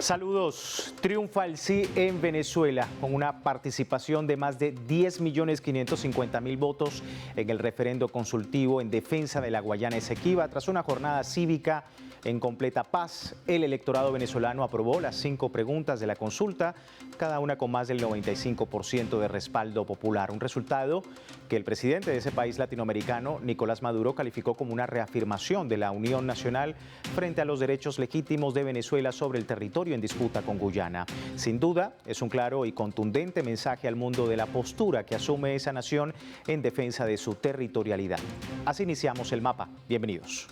Saludos. Triunfa el sí en Venezuela con una participación de más de 10.550.000 votos en el referendo consultivo en defensa de la Guayana Esequiba. Tras una jornada cívica en completa paz, el electorado venezolano aprobó las 5 preguntas de la consulta, cada una con más del 95% de respaldo popular. Un resultado que el presidente de ese país latinoamericano, Nicolás Maduro, calificó como una reafirmación de la unión nacional frente a los derechos legítimos de Venezuela sobre el territorio en disputa con Guyana. Sin duda, es un claro y contundente mensaje al mundo de la postura que asume esa nación en defensa de su territorialidad. Así iniciamos el mapa. Bienvenidos.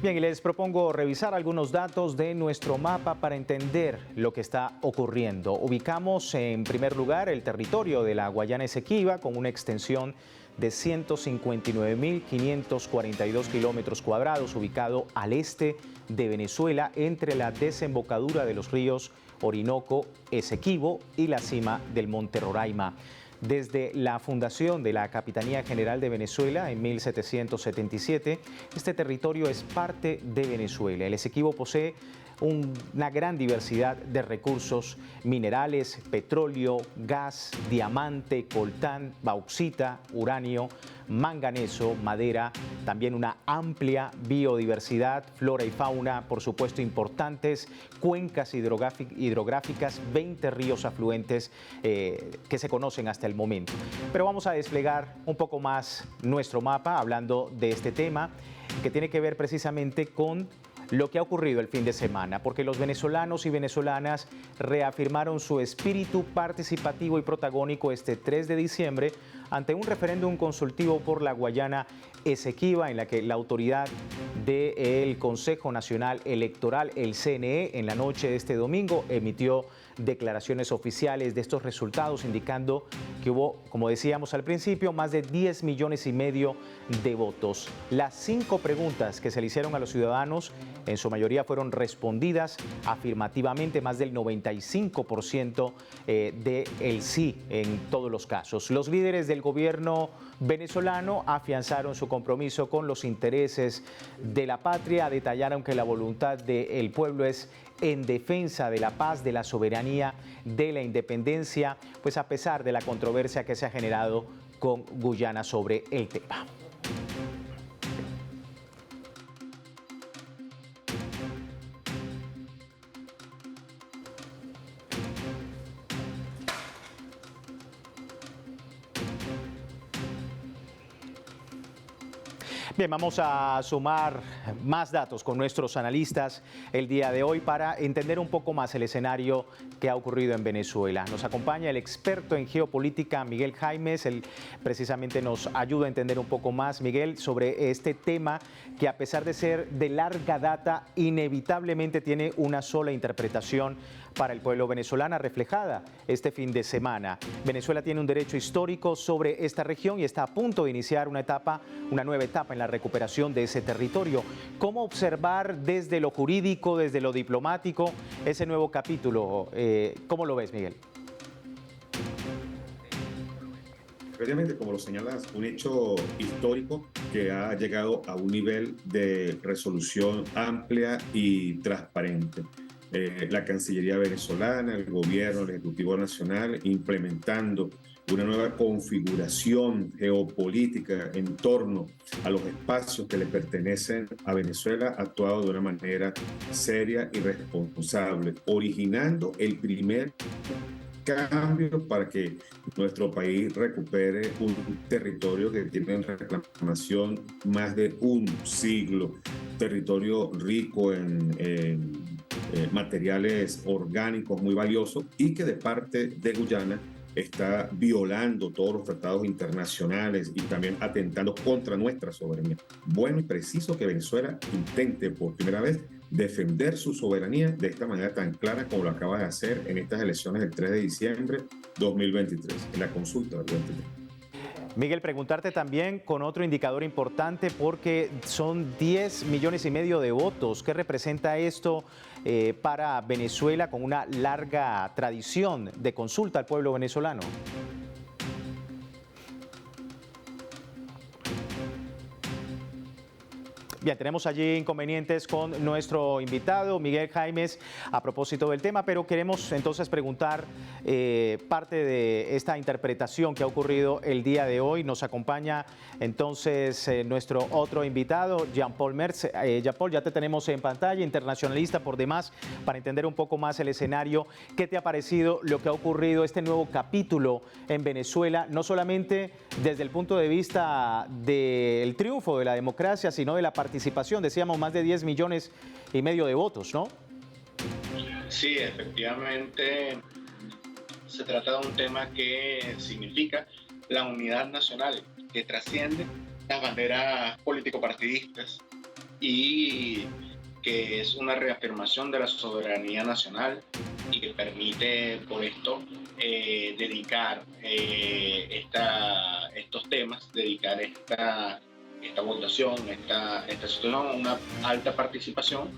Bien, y les propongo revisar algunos datos de nuestro mapa para entender lo que está ocurriendo. Ubicamos en primer lugar el territorio de la Guayana Esequiba con una extensión de 159.542 kilómetros cuadrados, ubicado al este de Venezuela, entre la desembocadura de los ríos Orinoco, Esequibo y la cima del Monte Roraima. Desde la fundación de la Capitanía General de Venezuela en 1777, este territorio es parte de Venezuela. El Esequibo posee una gran diversidad de recursos minerales, petróleo, gas, diamante, coltán, bauxita, uranio, manganeso, madera, también una amplia biodiversidad, flora y fauna, por supuesto importantes, cuencas hidrográficas, 20 ríos afluentes que se conocen hasta el momento. Pero vamos a desplegar un poco más nuestro mapa hablando de este tema que tiene que ver precisamente con lo que ha ocurrido el fin de semana, porque los venezolanos y venezolanas reafirmaron su espíritu participativo y protagónico este 3 de diciembre ante un referéndum consultivo por la Guayana Esequiba, en la que la autoridad del Consejo Nacional Electoral, el CNE, en la noche de este domingo emitió declaraciones oficiales de estos resultados, indicando que hubo, como decíamos al principio, más de 10,5 millones de votos. Las 5 preguntas que se le hicieron a los ciudadanos, en su mayoría fueron respondidas afirmativamente, más del 95% del sí en todos los casos. Los líderes del gobierno venezolano afianzaron su compromiso con los intereses de la patria, detallaron que la voluntad del pueblo es en defensa de la paz, de la soberanía, de la independencia, pues a pesar de la controversia que se ha generado con Guyana sobre el tema. Bien, vamos a sumar más datos con nuestros analistas el día de hoy para entender un poco más el escenario que ha ocurrido en Venezuela. Nos acompaña el experto en geopolítica Miguel Jaimes. Él precisamente nos ayuda a entender un poco más, Miguel, sobre este tema que, a pesar de ser de larga data, inevitablemente tiene una sola interpretación para el pueblo venezolano, reflejada este fin de semana. Venezuela tiene un derecho histórico sobre esta región y está a punto de iniciar una nueva etapa en la recuperación de ese territorio. ¿Cómo observar desde lo jurídico, desde lo diplomático, ese nuevo capítulo? ¿Cómo lo ves, Miguel? Efectivamente, como lo señalas, un hecho histórico que ha llegado a un nivel de resolución amplia y transparente. La Cancillería venezolana, el gobierno, el Ejecutivo Nacional, implementando una nueva configuración geopolítica en torno a los espacios que le pertenecen a Venezuela, ha actuado de una manera seria y responsable, originando el primer cambio para que nuestro país recupere un territorio que tiene en reclamación más de un siglo, territorio rico en materiales orgánicos muy valiosos y que de parte de Guyana está violando todos los tratados internacionales y también atentando contra nuestra soberanía. Bueno y preciso que Venezuela intente por primera vez defender su soberanía de esta manera tan clara como lo acaba de hacer en estas elecciones del 3 de diciembre de 2023, en la consulta del 23. Miguel, preguntarte también con otro indicador importante, porque son 10,5 millones de votos. ¿Qué representa esto para Venezuela con una larga tradición de consulta al pueblo venezolano. Bien, tenemos allí inconvenientes con nuestro invitado, Miguel Jaimes, a propósito del tema, pero queremos entonces preguntar parte de esta interpretación que ha ocurrido el día de hoy. Nos acompaña entonces nuestro otro invitado, Jean-Paul Merz. Jean-Paul, ya te tenemos en pantalla, internacionalista por demás, para entender un poco más el escenario. ¿Qué te ha parecido lo que ha ocurrido, este nuevo capítulo en Venezuela, no solamente desde el punto de vista del triunfo de la democracia, sino de la participación? Decíamos más de 10,5 millones de votos, ¿no? Sí, efectivamente se trata de un tema que significa la unidad nacional, que trasciende las banderas político-partidistas y que es una reafirmación de la soberanía nacional y que permite por esto dedicar estos temas, dedicar esta votación, esta situación a una alta participación,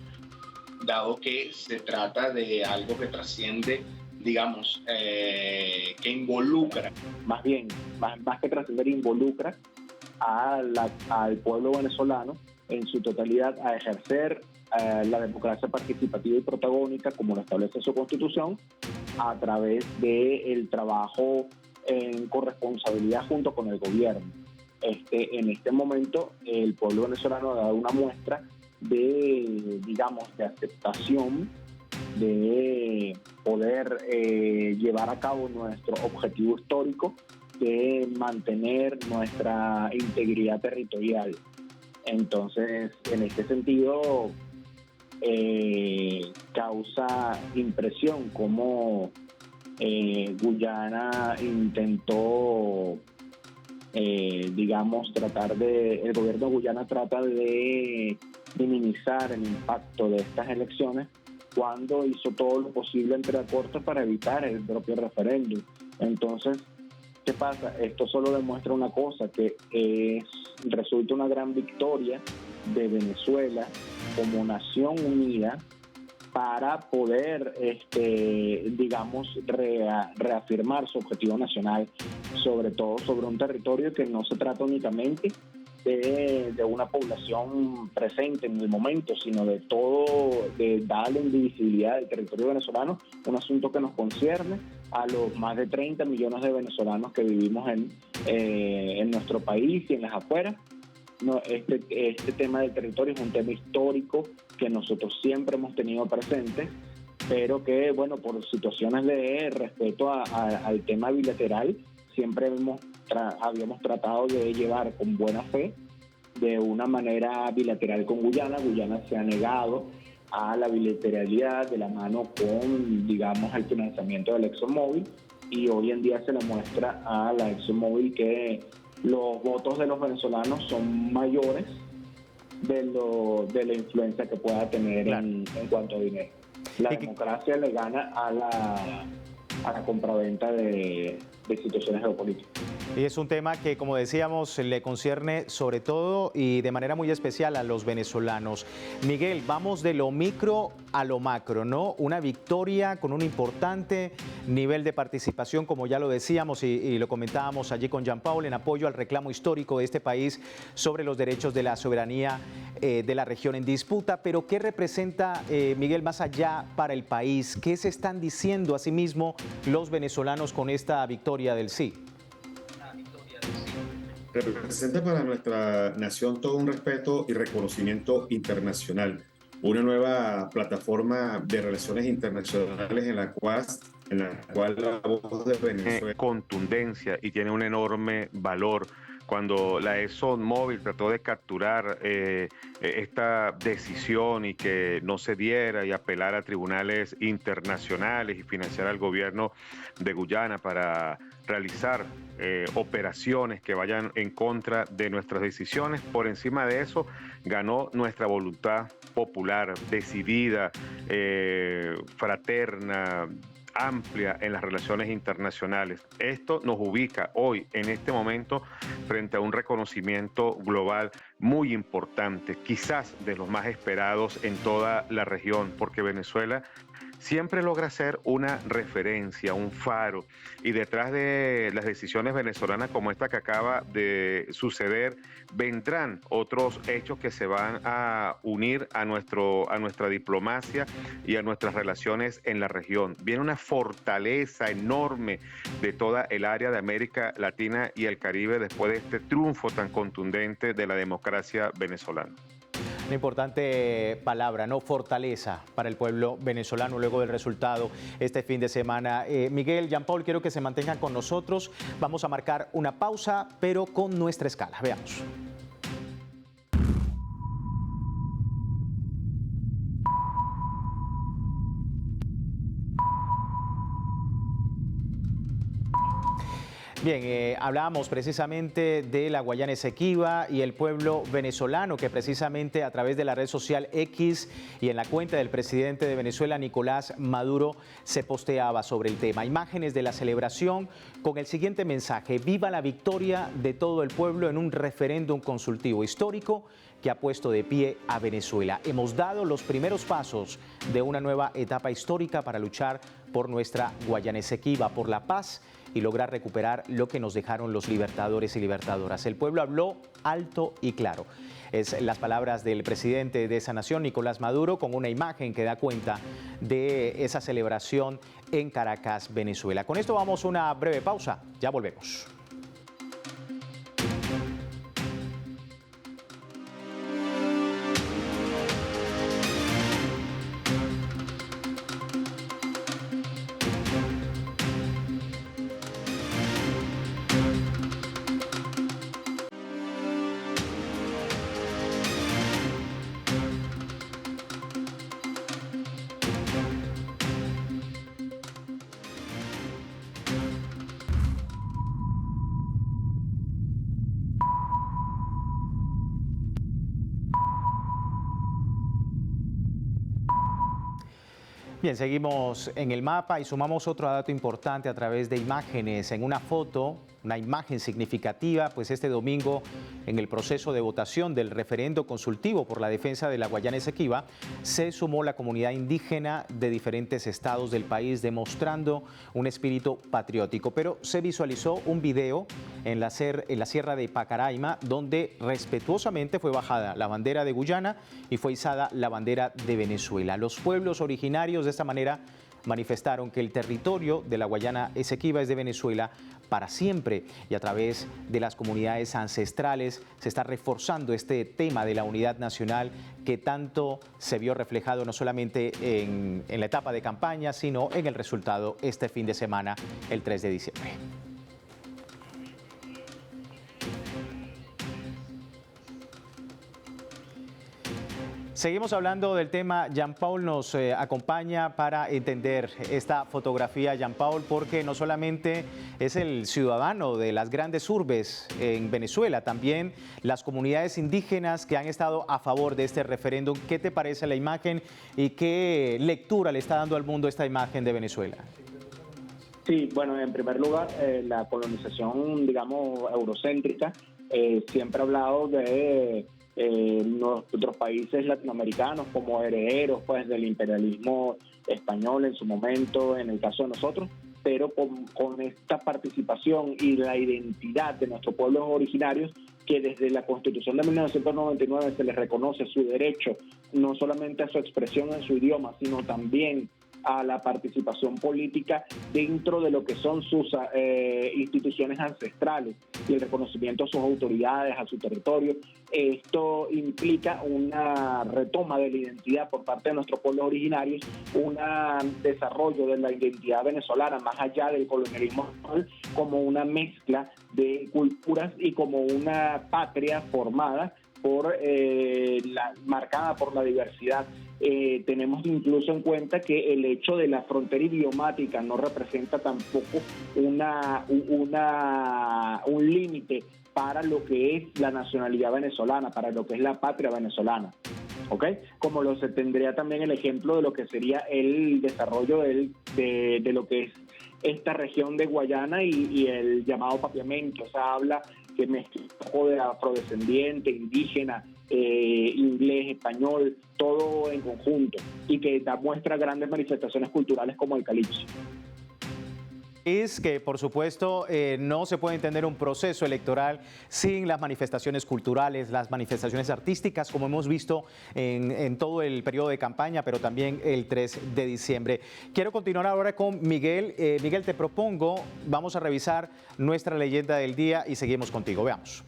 dado que se trata de algo que trasciende, digamos, que involucra, más que trascender, involucra al pueblo venezolano en su totalidad a ejercer la democracia participativa y protagónica, como lo establece su constitución, a través del trabajo en corresponsabilidad junto con el gobierno. En este momento el pueblo venezolano ha dado una muestra de aceptación, de poder llevar a cabo nuestro objetivo histórico de mantener nuestra integridad territorial. Entonces, en este sentido, causa impresión cómo Guyana intentó el gobierno de Guyana trata de minimizar el impacto de estas elecciones cuando hizo todo lo posible entre la Corte para evitar el propio referéndum. Entonces, ¿qué pasa? Esto solo demuestra una cosa, que resulta una gran victoria de Venezuela como nación unida para poder, reafirmar su objetivo nacional, sobre todo sobre un territorio que no se trata únicamente de una población presente en el momento, sino de darle indivisibilidad del territorio venezolano, un asunto que nos concierne a los más de 30 millones de venezolanos que vivimos en nuestro país y en las afueras. No, este tema del territorio es un tema histórico que nosotros siempre hemos tenido presente, pero que, por situaciones de respeto al tema bilateral, siempre habíamos tratado de llevar con buena fe de una manera bilateral con Guyana. Guyana se ha negado a la bilateralidad de la mano con, el financiamiento del ExxonMobil, y hoy en día se le muestra a la ExxonMobil que los votos de los venezolanos son mayores de la influencia que pueda tener en cuanto a dinero. La democracia le gana a la compraventa de situaciones geopolíticas. Y es un tema que, como decíamos, le concierne sobre todo y de manera muy especial a los venezolanos. Miguel, vamos de lo micro a lo macro, ¿no? Una victoria con un importante nivel de participación, como ya lo decíamos y lo comentábamos allí con Jean-Paul, en apoyo al reclamo histórico de este país sobre los derechos de la soberanía de la región en disputa. Pero, ¿qué representa, Miguel, más allá para el país? ¿Qué se están diciendo a sí mismos los venezolanos con esta victoria del sí? Representa para nuestra nación todo un respeto y reconocimiento internacional, una nueva plataforma de relaciones internacionales en la cual la voz de Venezuela tiene contundencia y tiene un enorme valor. Cuando la ExxonMobil trató de capturar esta decisión y que no se diera y apelar a tribunales internacionales y financiar al gobierno de Guyana para realizar operaciones que vayan en contra de nuestras decisiones, por encima de eso ganó nuestra voluntad popular, decidida, fraterna, amplia en las relaciones internacionales. Esto nos ubica hoy, en este momento, frente a un reconocimiento global muy importante, quizás de los más esperados en toda la región, porque Venezuela siempre logra ser una referencia, un faro, y detrás de las decisiones venezolanas como esta que acaba de suceder, vendrán otros hechos que se van a unir a nuestra diplomacia y a nuestras relaciones en la región. Viene una fortaleza enorme de toda el área de América Latina y el Caribe después de este triunfo tan contundente de la democracia venezolana. Una importante palabra, ¿no? Fortaleza para el pueblo venezolano luego del resultado este fin de semana. Miguel, Jean Paul, quiero que se mantengan con nosotros. Vamos a marcar una pausa, pero con nuestra escala. Veamos. Bien, hablábamos precisamente de la Guayana Esequiba y el pueblo venezolano que precisamente a través de la red social X y en la cuenta del presidente de Venezuela, Nicolás Maduro, se posteaba sobre el tema. Imágenes de la celebración con el siguiente mensaje: viva la victoria de todo el pueblo en un referéndum consultivo histórico que ha puesto de pie a Venezuela. Hemos dado los primeros pasos de una nueva etapa histórica para luchar por nuestra Guayana Esequiba, por la paz y lograr recuperar lo que nos dejaron los libertadores y libertadoras. El pueblo habló alto y claro. Es las palabras del presidente de esa nación, Nicolás Maduro, con una imagen que da cuenta de esa celebración en Caracas, Venezuela. Con esto vamos a una breve pausa. Ya volvemos. Bien, seguimos en el mapa y sumamos otro dato importante a través de imágenes. En una foto, una imagen significativa, pues este domingo en el proceso de votación del referendo consultivo por la defensa de la Guayana Esequiba, se sumó la comunidad indígena de diferentes estados del país demostrando un espíritu patriótico. Pero se visualizó un video en la sierra de Pacaraima donde respetuosamente fue bajada la bandera de Guyana y fue izada la bandera de Venezuela. Los pueblos originarios de esta manera manifestaron que el territorio de la Guayana Esequiba es de Venezuela para siempre, y a través de las comunidades ancestrales se está reforzando este tema de la unidad nacional que tanto se vio reflejado no solamente en la etapa de campaña, sino en el resultado este fin de semana, el 3 de diciembre. Seguimos hablando del tema. Jean Paul nos acompaña para entender esta fotografía, Jean Paul, porque no solamente es el ciudadano de las grandes urbes en Venezuela, también las comunidades indígenas que han estado a favor de este referéndum. ¿Qué te parece la imagen y qué lectura le está dando al mundo esta imagen de Venezuela? Sí, bueno, en primer lugar, la colonización, digamos, eurocéntrica, siempre ha hablado de nuestros países latinoamericanos como herederos pues del imperialismo español en su momento, en el caso de nosotros, pero con esta participación y la identidad de nuestros pueblos originarios, que desde la Constitución de 1999 se les reconoce su derecho no solamente a su expresión en su idioma, sino también a la participación política dentro de lo que son sus instituciones ancestrales y el reconocimiento a sus autoridades, a su territorio. Esto implica una retoma de la identidad por parte de nuestros pueblos originarios, un desarrollo de la identidad venezolana más allá del colonialismo como una mezcla de culturas y como una patria formada por marcada por la diversidad. Tenemos incluso en cuenta que el hecho de la frontera idiomática no representa tampoco un límite para lo que es la nacionalidad venezolana, para lo que es la patria venezolana. ¿ok? Como se tendría también el ejemplo de lo que sería el desarrollo de lo que es esta región de Guayana y el llamado papiamento. O sea, habla que mezcla un poco de afrodescendiente, indígena, inglés, español, todo en conjunto, y que muestra grandes manifestaciones culturales como el calipso. Es que, por supuesto, no se puede entender un proceso electoral sin las manifestaciones culturales, las manifestaciones artísticas, como hemos visto en todo el periodo de campaña, pero también el 3 de diciembre. Quiero continuar ahora con Miguel. Miguel, te propongo, vamos a revisar nuestra leyenda del día y seguimos contigo. Veamos.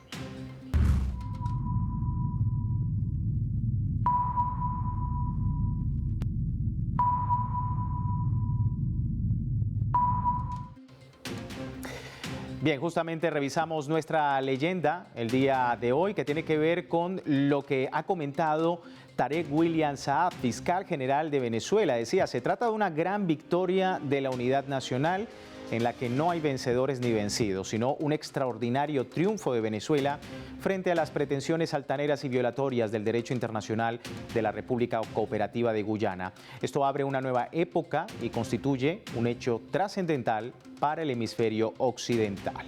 Bien, justamente revisamos nuestra leyenda el día de hoy, que tiene que ver con lo que ha comentado Tarek William Saab, fiscal general de Venezuela. Decía, se trata de una gran victoria de la unidad nacional en la que no hay vencedores ni vencidos, sino un extraordinario triunfo de Venezuela frente a las pretensiones altaneras y violatorias del derecho internacional de la República Cooperativa de Guyana. Esto abre una nueva época y constituye un hecho trascendental para el hemisferio occidental.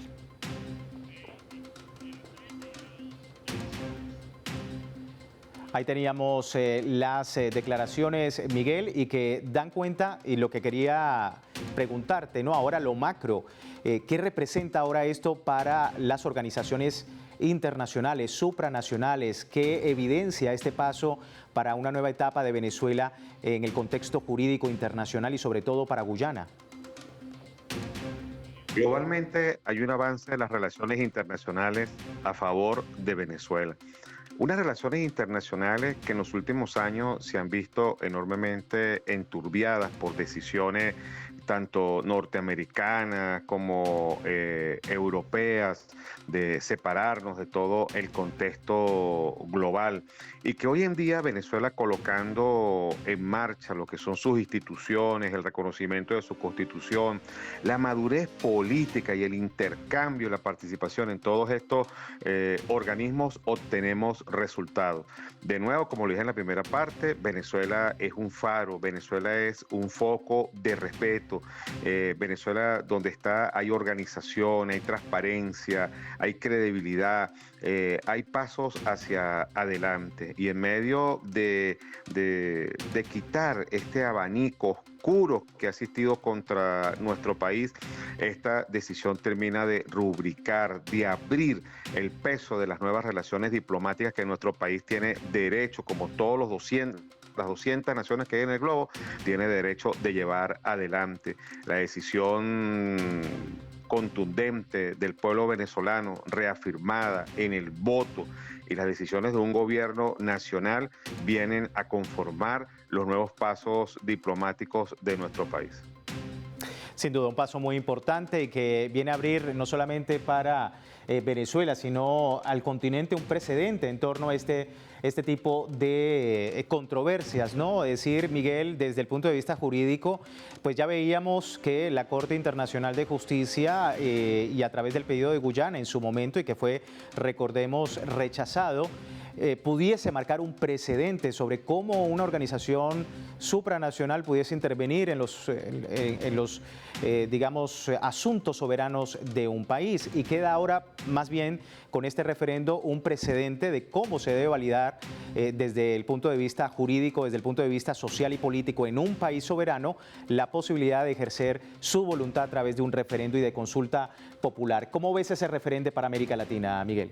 Ahí teníamos las declaraciones, Miguel, y que dan cuenta, y lo que quería preguntarte, ¿no? Ahora lo macro, ¿qué representa ahora esto para las organizaciones internacionales, supranacionales? ¿Qué evidencia este paso para una nueva etapa de Venezuela en el contexto jurídico internacional y sobre todo para Guyana? Globalmente hay un avance de las relaciones internacionales a favor de Venezuela. Unas relaciones internacionales que en los últimos años se han visto enormemente enturbiadas por decisiones tanto norteamericanas como europeas de separarnos de todo el contexto global, y que hoy en día Venezuela, colocando en marcha lo que son sus instituciones, el reconocimiento de su constitución, la madurez política y el intercambio, la participación en todos estos organismos, obtenemos resultados. De nuevo, como lo dije en la primera parte, Venezuela es un faro, Venezuela es un foco de respeto. Venezuela, donde está, hay organización, hay transparencia, hay credibilidad, hay pasos hacia adelante, y en medio de quitar este abanico oscuro que ha existido contra nuestro país, esta decisión termina de rubricar, de abrir el peso de las nuevas relaciones diplomáticas que nuestro país tiene derecho, como todos las 200 naciones que hay en el globo, tiene derecho de llevar adelante. La decisión contundente del pueblo venezolano, reafirmada en el voto, y las decisiones de un gobierno nacional vienen a conformar los nuevos pasos diplomáticos de nuestro país. Sin duda, un paso muy importante y que viene a abrir no solamente para Venezuela, sino al continente un precedente en torno a este tipo de controversias, ¿no? Es decir, Miguel, desde el punto de vista jurídico, pues ya veíamos que la Corte Internacional de Justicia y a través del pedido de Guyana en su momento, y que fue, recordemos, rechazado, pudiese marcar un precedente sobre cómo una organización supranacional pudiese intervenir en los digamos, asuntos soberanos de un país. Y queda ahora, más bien, con este referendo, un precedente de cómo se debe validar desde el punto de vista jurídico, desde el punto de vista social y político en un país soberano, la posibilidad de ejercer su voluntad a través de un referendo y de consulta popular. ¿Cómo ves ese referente para América Latina, Miguel?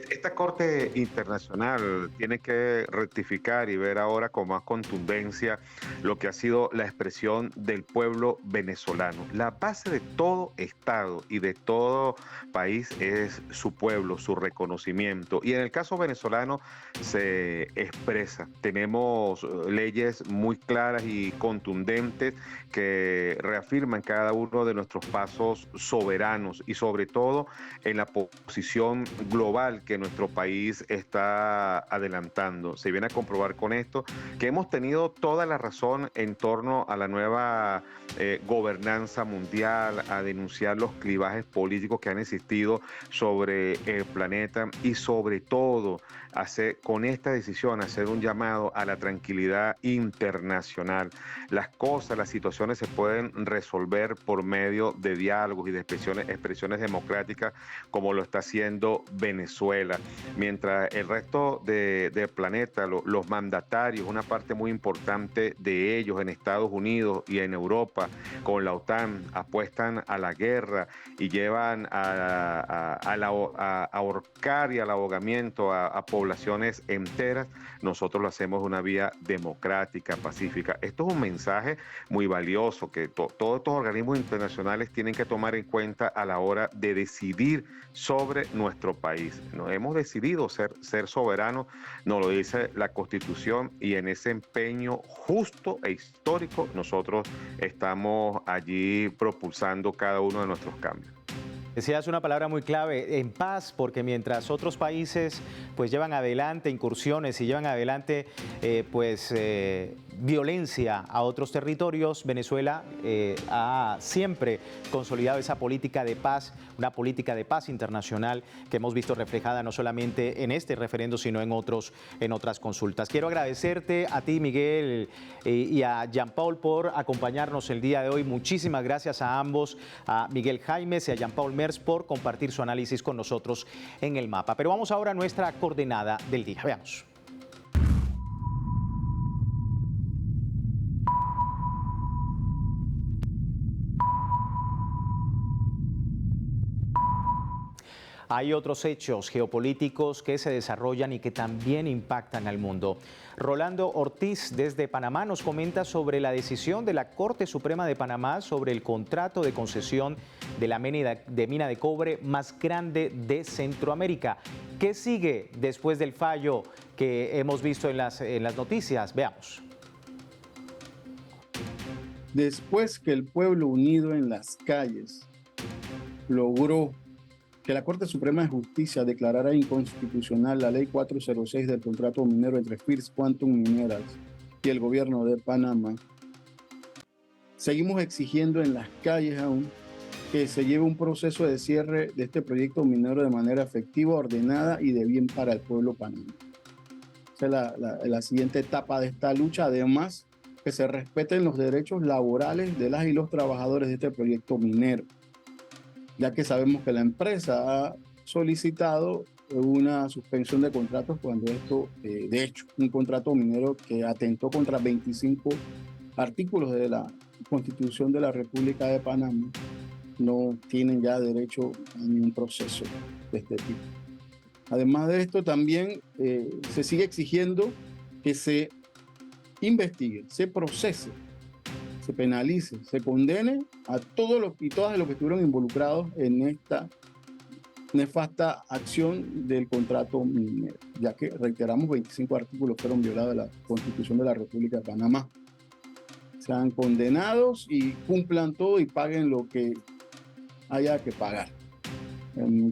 Esta Corte Internacional tiene que rectificar y ver ahora con más contundencia lo que ha sido la expresión del pueblo venezolano. La base de todo Estado y de todo país es su pueblo, su reconocimiento. Y en el caso venezolano se expresa. Tenemos leyes muy claras y contundentes que reafirman cada uno de nuestros pasos soberanos, y sobre todo en la posición global que nuestro nuestro país está adelantando. Se viene a comprobar con esto que hemos tenido toda la razón en torno a la nueva gobernanza mundial, a denunciar los clivajes políticos que han existido sobre el planeta y sobre todo con esta decisión hacer un llamado a la tranquilidad internacional. Las cosas, las situaciones se pueden resolver por medio de diálogos y de expresiones democráticas como lo está haciendo Venezuela. Mientras el resto del planeta, los mandatarios, una parte muy importante de ellos en Estados Unidos y en Europa, con la OTAN, apuestan a la guerra y llevan a ahorcar y al ahogamiento a poblaciones enteras, nosotros lo hacemos de una vía democrática, pacífica. Esto es un mensaje muy valioso que todos estos organismos internacionales tienen que tomar en cuenta a la hora de decidir sobre nuestro país. Nos hemos decidido ser soberanos, nos lo dice la Constitución, y en ese empeño justo e histórico nosotros estamos allí propulsando cada uno de nuestros cambios. Decías una palabra muy clave, en paz, porque mientras otros países pues llevan adelante incursiones y llevan adelante violencia a otros territorios, Venezuela ha siempre consolidado esa política de paz, una política de paz internacional que hemos visto reflejada no solamente en este referendo, sino en otras consultas. Quiero agradecerte a ti, Miguel, y a Jean-Paul por acompañarnos el día de hoy. Muchísimas gracias a ambos, a Miguel Jaimes y a Jean-Paul Mers, por compartir su análisis con nosotros en El Mapa. Pero vamos ahora a nuestra coordenada del día. Veamos. Hay otros hechos geopolíticos que se desarrollan y que también impactan al mundo. Rolando Ortiz desde Panamá nos comenta sobre la decisión de la Corte Suprema de Panamá sobre el contrato de concesión de la mina de cobre más grande de Centroamérica. ¿Qué sigue después del fallo que hemos visto en las noticias? Veamos. Después que el pueblo unido en las calles logró que la Corte Suprema de Justicia declarara inconstitucional la Ley 406 del contrato minero entre First Quantum Minerals y el gobierno de Panamá, seguimos exigiendo en las calles aún que se lleve un proceso de cierre de este proyecto minero de manera efectiva, ordenada y de bien para el pueblo panameño. Esa es la siguiente etapa de esta lucha. Además, que se respeten los derechos laborales de las y los trabajadores de este proyecto minero, ya que sabemos que la empresa ha solicitado una suspensión de contratos cuando esto, de hecho, un contrato minero que atentó contra 25 artículos de la Constitución de la República de Panamá, no tienen ya derecho a ningún proceso de este tipo. Además de esto, también se sigue exigiendo que se investigue, se procese, se penalice, se condene a todos los y todas los que estuvieron involucrados en esta nefasta acción del contrato minero, ya que, reiteramos, 25 artículos fueron violados de la Constitución de la República de Panamá. Sean condenados y cumplan todo y paguen lo que haya que pagar.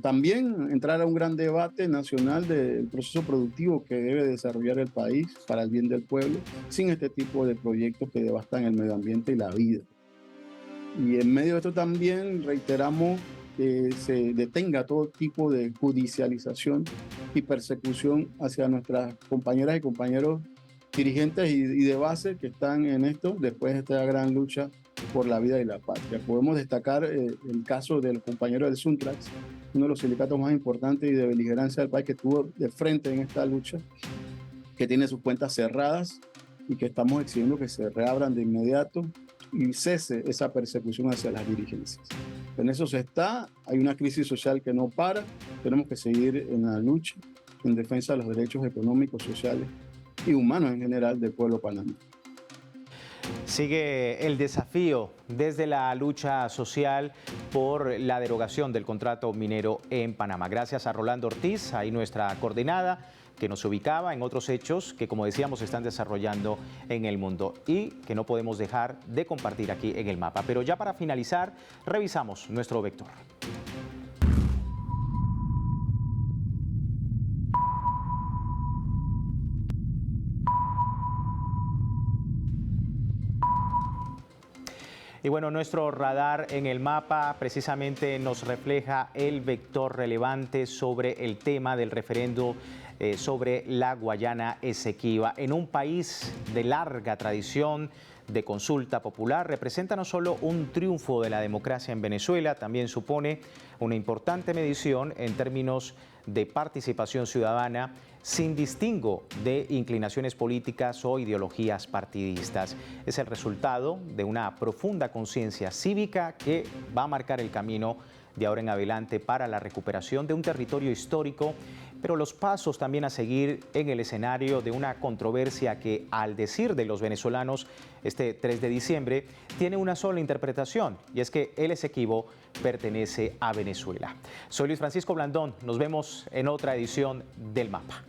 También entrar a un gran debate nacional del proceso productivo que debe desarrollar el país para el bien del pueblo, sin este tipo de proyectos que devastan el medio ambiente y la vida. Y en medio de esto también reiteramos que se detenga todo tipo de judicialización y persecución hacia nuestras compañeras y compañeros dirigentes y de base que están en esto después de esta gran lucha por la vida y la patria. Podemos destacar el caso del compañero del Suntrax, uno de los sindicatos más importantes y de beligerancia del país, que estuvo de frente en esta lucha, que tiene sus cuentas cerradas y que estamos exigiendo que se reabran de inmediato y cese esa persecución hacia las dirigencias. En eso se está, hay una crisis social que no para, tenemos que seguir en la lucha en defensa de los derechos económicos, sociales y humanos en general del pueblo panameño. Sigue el desafío desde la lucha social por la derogación del contrato minero en Panamá. Gracias a Rolando Ortiz, ahí nuestra coordenada, que nos ubicaba en otros hechos que, como decíamos, se están desarrollando en el mundo y que no podemos dejar de compartir aquí en El Mapa. Pero ya para finalizar, revisamos nuestro vector. Y bueno, nuestro radar en el mapa precisamente nos refleja el vector relevante sobre el tema del referendo sobre la Guayana Esequiba. En un país de larga tradición de consulta popular, representa no solo un triunfo de la democracia en Venezuela, también supone una importante medición en términos de participación ciudadana sin distingo de inclinaciones políticas o ideologías partidistas. Es el resultado de una profunda conciencia cívica que va a marcar el camino de ahora en adelante para la recuperación de un territorio histórico, pero los pasos también a seguir en el escenario de una controversia que, al decir de los venezolanos, este 3 de diciembre, tiene una sola interpretación, y es que el Esequibo pertenece a Venezuela. Soy Luis Francisco Blandón, nos vemos en otra edición del Mapa.